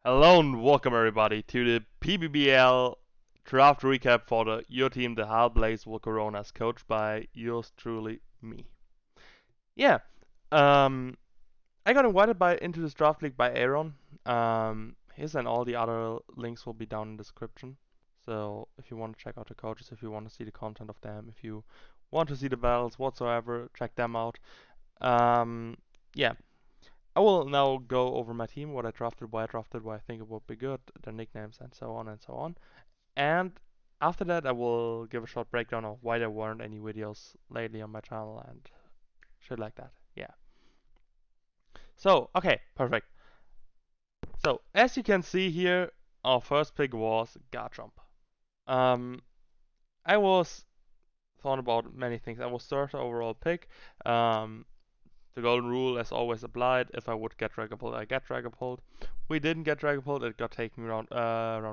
Hello and welcome everybody to the PBAL Draft Recap for your team, the Hellblaze Volcaronas, coached by yours truly, me. Yeah, um, I got invited into this draft league by Aaron. His and all the other links will be down in the description. So if you want to check out the coaches, if you want to see the content of them, if you want to see the battles whatsoever, check them out. Yeah, I will now go over my team, what I drafted, why I think it would be good, their nicknames, and so on and so on. And after that, I will give a short breakdown of why there weren't any videos lately on my channel and shit like that. Yeah. So, okay, perfect. So, as you can see here, our first pick was Garchomp. Um, I was thought about many things. I was third overall pick. Um, The golden rule, as always, applied. If I would get Dragapult, I get Dragapult. We didn't get Dragapult. It got taken round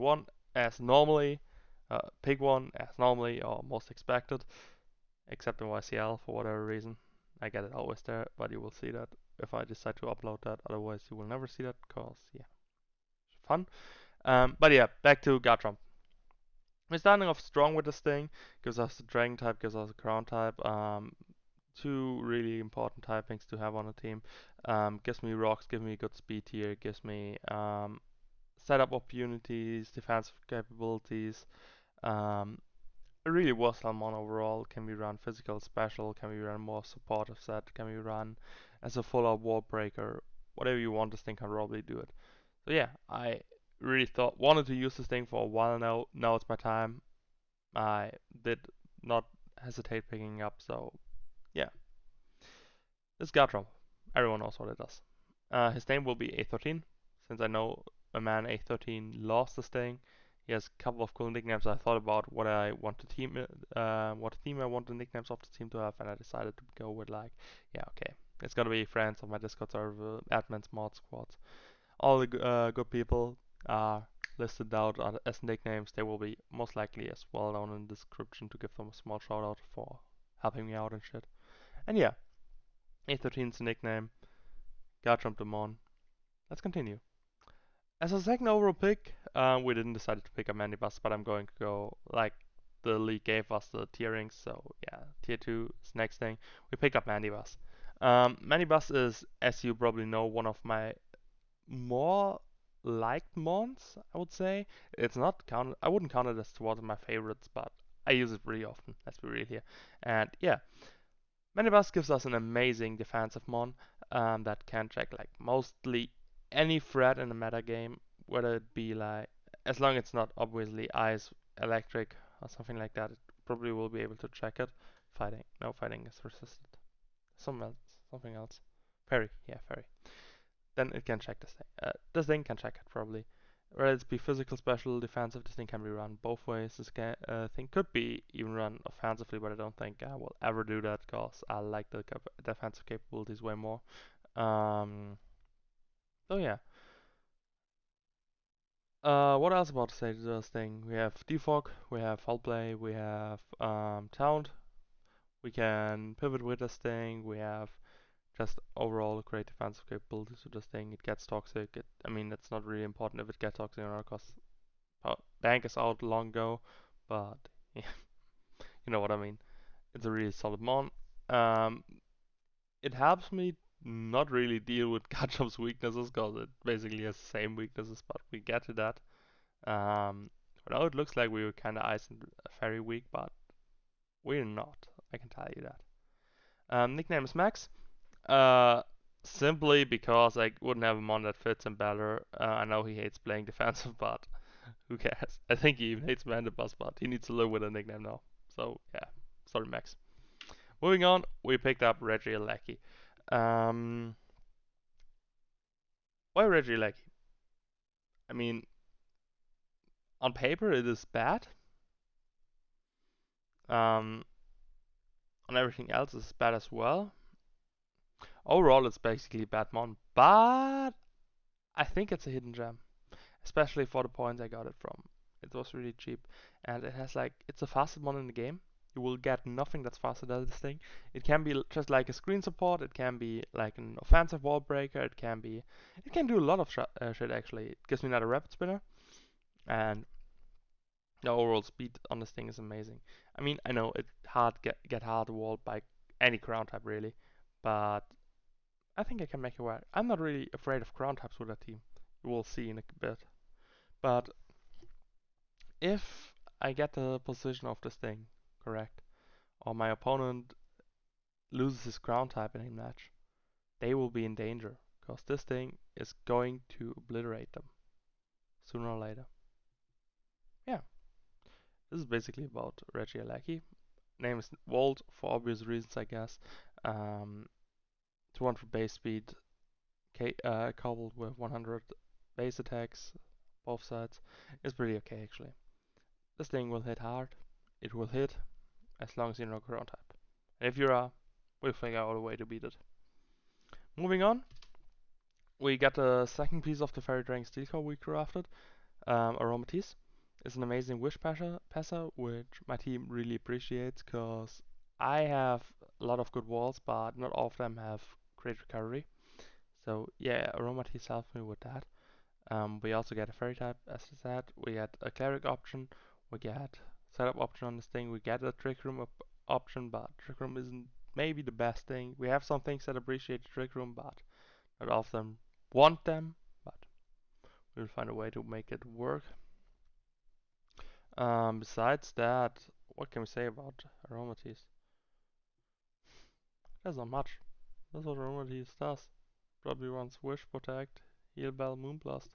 one, as normally. Pick one, as normally, or most expected, except in YCL for whatever reason. I get it always there, but you will see that if I decide to upload that. Otherwise, you will never see that, cause yeah, it's fun. But yeah, back to Garchomp. We're starting off strong with this thing. Gives us the Dragon type, gives us a Ground type. Two really important typings to have on a team. Gives me rocks, gives me good speed here, gives me setup opportunities, defensive capabilities. Um, a really versatile mon overall. Can be run physical, special, can be run more supportive set, can be run as a full out wall breaker. Whatever you want, this thing can probably do it. So yeah, I really wanted to use this thing for a while now. Now it's my time. I did not hesitate picking up, so yeah. This Garchomp. Everyone knows what it does. His name will be A13, since I know a man A13 lost this thing. He has a couple of cool nicknames. I thought about what I want to what theme I want the nicknames of the team to have, and I decided to go with like, yeah, okay, it's gonna be friends of my Discord server, admins, mod squads, all the good people are listed out as nicknames. They will be most likely as well down in the description to give them a small shout out for helping me out and shit. And yeah, A13's nickname. Garchomp Demon. Let's continue. As a second overall pick, we didn't decide to pick a Mandibuzz, but I'm going to go like the league gave us the tierings. So yeah, tier 2 is next thing. We picked up Mandibuzz. Mandibuzz is, as you probably know, one of my more liked mons, I would say. It's not counted, I wouldn't count it as one of my favorites, but I use it pretty often, let's be real here. And yeah, Manibus gives us an amazing defensive mon that can check like mostly any threat in the meta game, whether it be like, as long as it's not obviously ice, electric, or something like that, it probably will be able to check it. Fighting, no, fighting is resisted. Something else. Fairy, yeah, fairy. Then it can check this thing. This thing can check it probably. Whether it's be physical, special, defensive, this thing can be run both ways. This thing could be even run offensively, but I don't think I will ever do that because I like the defensive capabilities way more. So yeah. What else about to say to this thing? We have Defog, we have Foulplay, we have Taunt. We can pivot with this thing. We have just overall great defensive capabilities with this thing. It gets toxic. I mean, it's not really important if it gets toxic or not, because Bank is out long ago, but yeah, you know what I mean. It's a really solid mon. Um, it helps me not really deal with Garchomp's weaknesses, because it basically has the same weaknesses, but we get to that. For now it looks like we were kind of ice and fairy weak, but we're not. I can tell you that. Nickname is Max. Uh, Simply because I wouldn't have a mon that fits him better. I know he hates playing defensive, but who cares? I think he even hates Mandibuzz, but he needs to live with a nickname now. So yeah, sorry Max. Moving on, we picked up Regieleki. Um, why Regieleki? I mean, on paper it is bad. On everything else it's bad as well. Overall, it's basically bad mon, but I think it's a hidden gem, especially for the points I got it from. It was really cheap, and it has like, it's the fastest mon in the game. You will get nothing that's faster than this thing. It can be just like a screen support. It can be like an offensive wall breaker. It can do a lot of shit actually. It gives me another rapid spinner, and the overall speed on this thing is amazing. I mean, I know it get hard walled by any ground type really, but I think I can make it work. I'm not really afraid of ground types with that team. You will see in a bit. But if I get the position of this thing correct, or my opponent loses his ground type in a match, they will be in danger, because this thing is going to obliterate them sooner or later. Yeah, this is basically about Regieleki. Name is Volt for obvious reasons, I guess. 200 base speed, coupled with 100 base attacks, both sides, is pretty okay actually. This thing will hit hard. It will hit as long as you're not ground type. And if you are, we'll figure out a way to beat it. Moving on, we got the second piece of the Fairy Dragon Steel Core we crafted. Aromatisse is an amazing wish passer, which my team really appreciates because I have a lot of good walls, but not all of them have great recovery. So yeah, Aromatisse helps me with that. We also get a fairy type, as I said. We get a cleric option. We get setup option on this thing. We get a trick room option, but trick room isn't maybe the best thing. We have some things that appreciate the trick room, but not all of them want them. But we'll find a way to make it work. Besides that, what can we say about Aromatisse? There's not much. That's what Aromatisse does. Probably runs Wish, Protect, Heal Bell, Moonblast.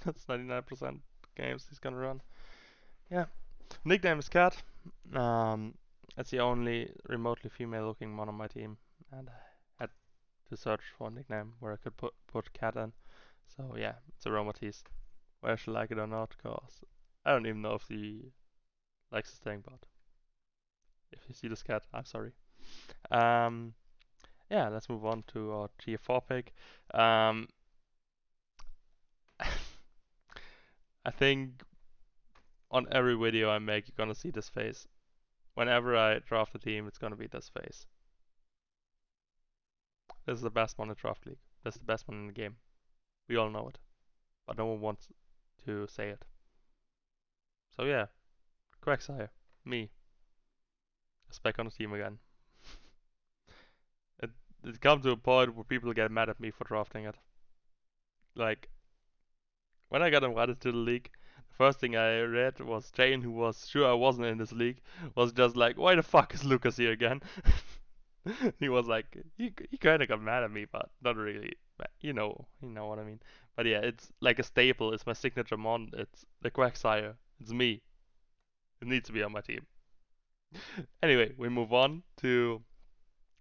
That's 99% games he's gonna run. Yeah. Nickname is Cat. It's the only remotely female looking mon on my team, and I had to search for a nickname where I could put Cat in. So yeah, it's Aromatisse. Whether she like it or not, cause I don't even know if she likes this thing, but if you see this cat, I'm sorry. Um, yeah, let's move on to our G4 pick. Um, I think on every video I make, you're gonna see this face. Whenever I draft a team, it's gonna be this face. This is the best one in Draft League. This is the best one in the game. We all know it, but no one wants to say it. So yeah, Quagsire, me, is back on the team again. it it comes to a point where people get mad at me for drafting it. Like when I got invited to the league, the first thing I read was Jane, who was sure I wasn't in this league, was just like, "Why the fuck is Lukas here again?" He was like, he kind of got mad at me, but not really. You know what I mean. But yeah, it's like a staple. It's my signature mon. It's the Quagsire. It's me. It needs to be on my team. Anyway, we move on to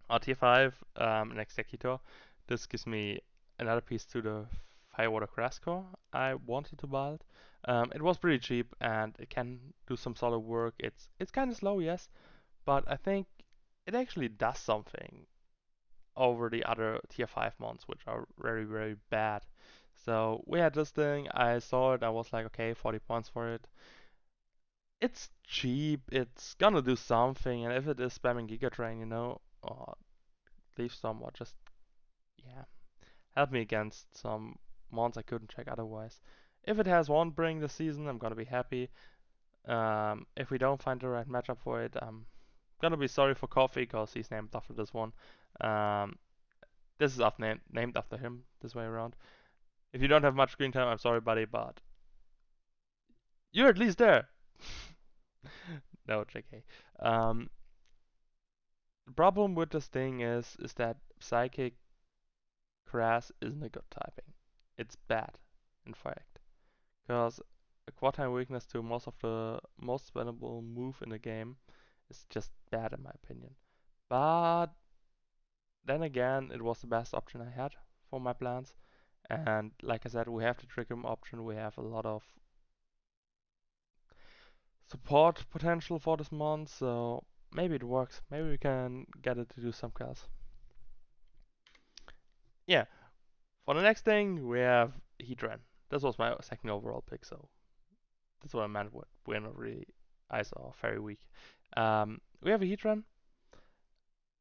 our tier 5 an Executor. This gives me another piece to the Firewater Grass Core I wanted to build. It was pretty cheap and it can do some solid work. It's kind of slow, yes, but I think it actually does something over the other tier 5 mons, which are very, very bad. So we had this thing, I saw it, I was like, okay, 40 points for it. It's cheap, it's gonna do something, and if it is spamming Giga Drain, or Leaf Storm, or just, yeah, help me against some mons I couldn't check otherwise. If it has one bring this season, I'm gonna be happy. If we don't find the right matchup for it, I'm gonna be sorry for Coffee, because he's named after this one. Um, this is named after him, this way around. If you don't have much screen time, I'm sorry, buddy, but you're at least there. No, JK. The problem with this thing is that Psychic Grass isn't a good typing. It's bad, in fact, because a quad-time weakness to most of the most spammable move in the game is just bad in my opinion. But then again, it was the best option I had for my plans. And like I said, we have the Trick Room option. We have a lot of support potential for this month, so maybe it works. Maybe we can get it to do some kills. Yeah, for the next thing, we have Heatran. This was my second overall pick, so that's what I meant with we're not really I saw very weak. We have a Heatran,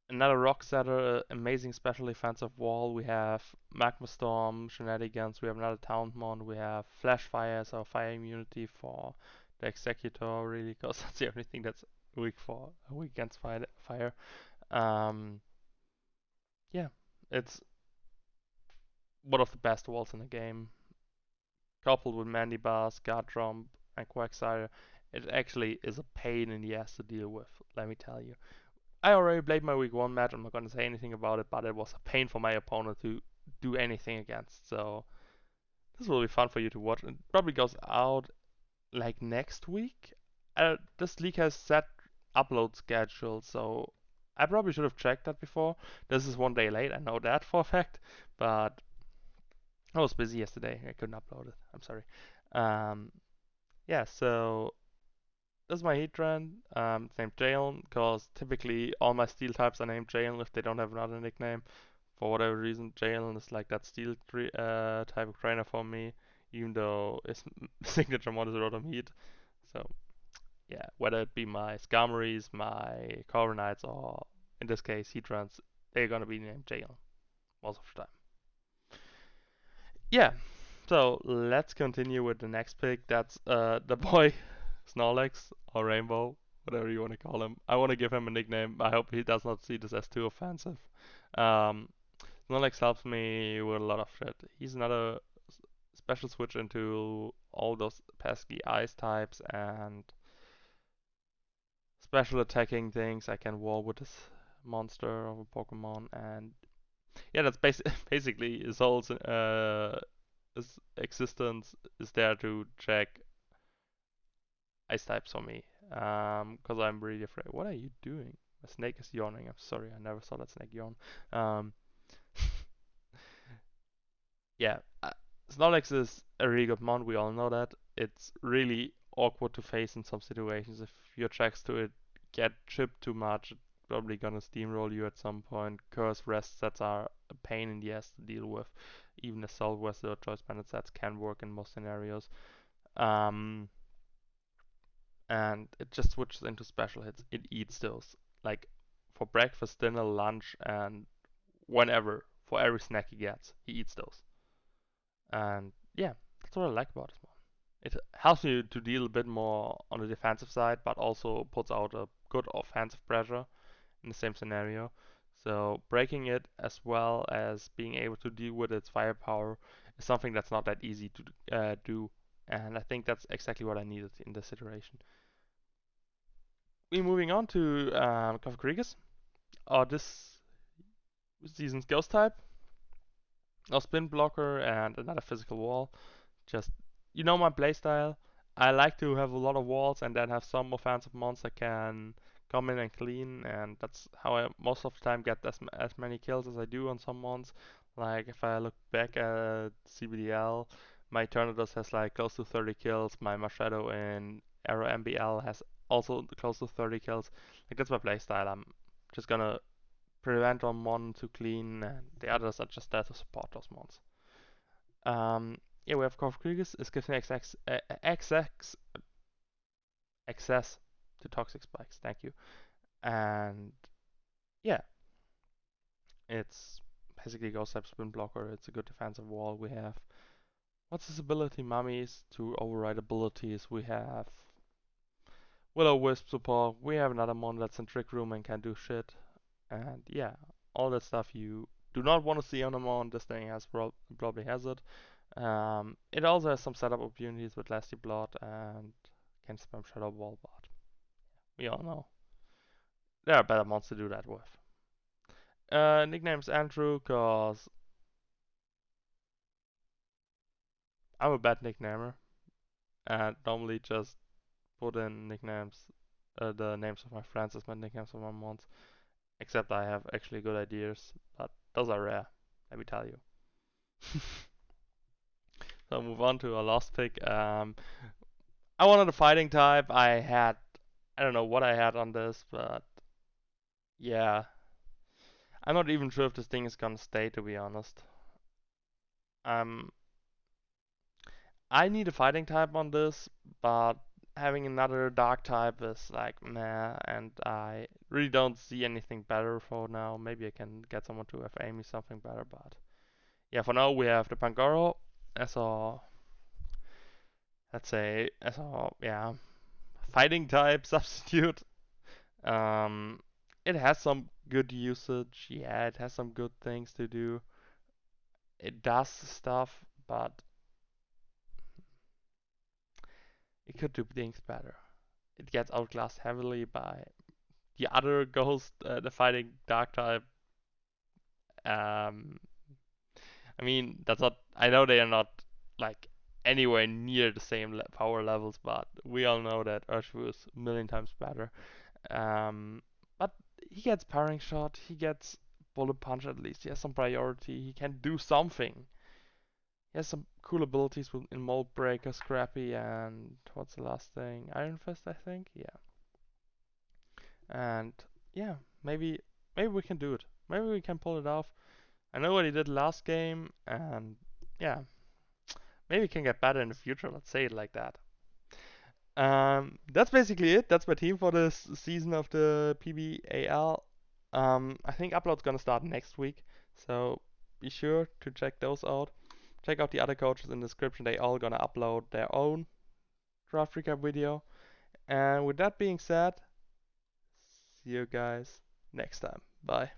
another Rock Setter, amazing special defensive wall. We have Magma Storm, Shenanigans. We have another Tauntmon. We have Flash Fire, so fire immunity for the Executor, really, because that's the only thing that's weak against fire. Um, yeah, it's one of the best walls in the game. Coupled with Mandibuzz, Guardrump, and Quagsire, it actually is a pain in the ass to deal with, let me tell you. I already played my week 1 match, I'm not going to say anything about it, but it was a pain for my opponent to do anything against, so this will be fun for you to watch. It probably goes out like next week. This league has set upload schedule, so I probably should have checked that before. This is one day late, I know that for a fact, but I was busy yesterday. I couldn't upload it. I'm sorry. Um, yeah, so this is my Heatran. It's named Jalen because typically all my steel types are named Jalen if they don't have another nickname. For whatever reason, Jalen is like that steel type of trainer for me, even though his signature mod is Rotom Heat. So yeah, whether it be my Skarmories, my Corviknights, or in this case Heatrans, they're gonna be named Jalen most of the time. Yeah, so let's continue with the next pick. That's the boy Snorlax or Rainbow, whatever you want to call him. I want to give him a nickname. I hope he does not see this as too offensive. Um, Snorlax helps me with a lot of shit. He's another special switch into all those pesky ice types and special attacking things. I can wall with this monster of a Pokemon, and yeah, that's basically his whole his existence is there to check ice types for me. Because I'm really afraid. What are you doing? A snake is yawning. I'm sorry, I never saw that snake yawn. Um, yeah, Snorlax is a really good mon. We all know that. It's really awkward to face in some situations. If your checks to it get chipped too much, it's probably gonna steamroll you at some point. Curse rest sets are a pain in the ass to deal with. Even Assault West or Choice Bandit sets can work in most scenarios. Um, and it just switches into special hits. It eats those. Like for breakfast, dinner, lunch, and whenever, for every snack he gets, he eats those. And yeah, that's what I like about this one. It helps you to deal a bit more on the defensive side, but also puts out a good offensive pressure in the same scenario. So breaking it as well as being able to deal with its firepower is something that's not that easy to do. And I think that's exactly what I needed in this situation. We're moving on to Corviknights, or this season's Ghost type, a Spin Blocker, and another physical wall. Just, you know my playstyle. I like to have a lot of walls and then have some offensive mons that can come in and clean, and that's how I most of the time get as many kills as I do on some mons. Like if I look back at CBDL, my Tornadus has like close to 30 kills. My Marshadow in Aero MBL has also close to 30 kills. Like that's my playstyle. I'm just gonna prevent on mon to clean, and the others are just there to support those mons. Yeah, we have Corviknights. It gives me access to toxic spikes. Thank you. And yeah, it's basically Ghost type Spin Blocker. It's a good defensive wall. We have, what's his ability? Mummies to override abilities. We have Will-O-Wisp support. We have another mon that's in Trick Room and can do shit. And yeah, all that stuff you do not want to see on a mon. This thing has probably has it. It also has some setup opportunities with Lasty Blood and can spam Shadow Ball, but we all know there are better mons to do that with. Nickname's Andrew, cause I'm a bad nicknamer and normally just put in nicknames, the names of my friends as my nicknames for my mons. Except I have actually good ideas, but those are rare, let me tell you. So move on to our last pick. I wanted a fighting type. I don't know what I had on this, but yeah, I'm not even sure if this thing is gonna stay, to be honest. Um, I need a fighting type on this, but having another dark type is like meh, and I really don't see anything better for now. Maybe I can get someone to FA me something better, but yeah, for now we have the Pangoro as our, let's say, as our, yeah, fighting type substitute. Um, it has some good usage, yeah, it has some good things to do. It does stuff, but it could do things better. It gets outclassed heavily by the other ghost, the fighting dark type. Um, I mean, that's not. I know they are not like anywhere near the same power levels, but we all know that Urshifu is a million times better. Um, but he gets parring shot, he gets bullet punch at least. He has some priority. He can do something. He has some cool abilities in Mold Breaker, Scrappy, and what's the last thing? Iron Fist, I think. Yeah. And yeah, maybe we can do it. Maybe we can pull it off. I know what he did last game, and yeah, maybe he can get better in the future. Let's say it like that. That's basically it. That's my team for this season of the PBAL. I think upload's gonna start next week, so be sure to check those out. Check out the other coaches in the description. They all gonna upload their own draft recap video. And with that being said, see you guys next time. Bye.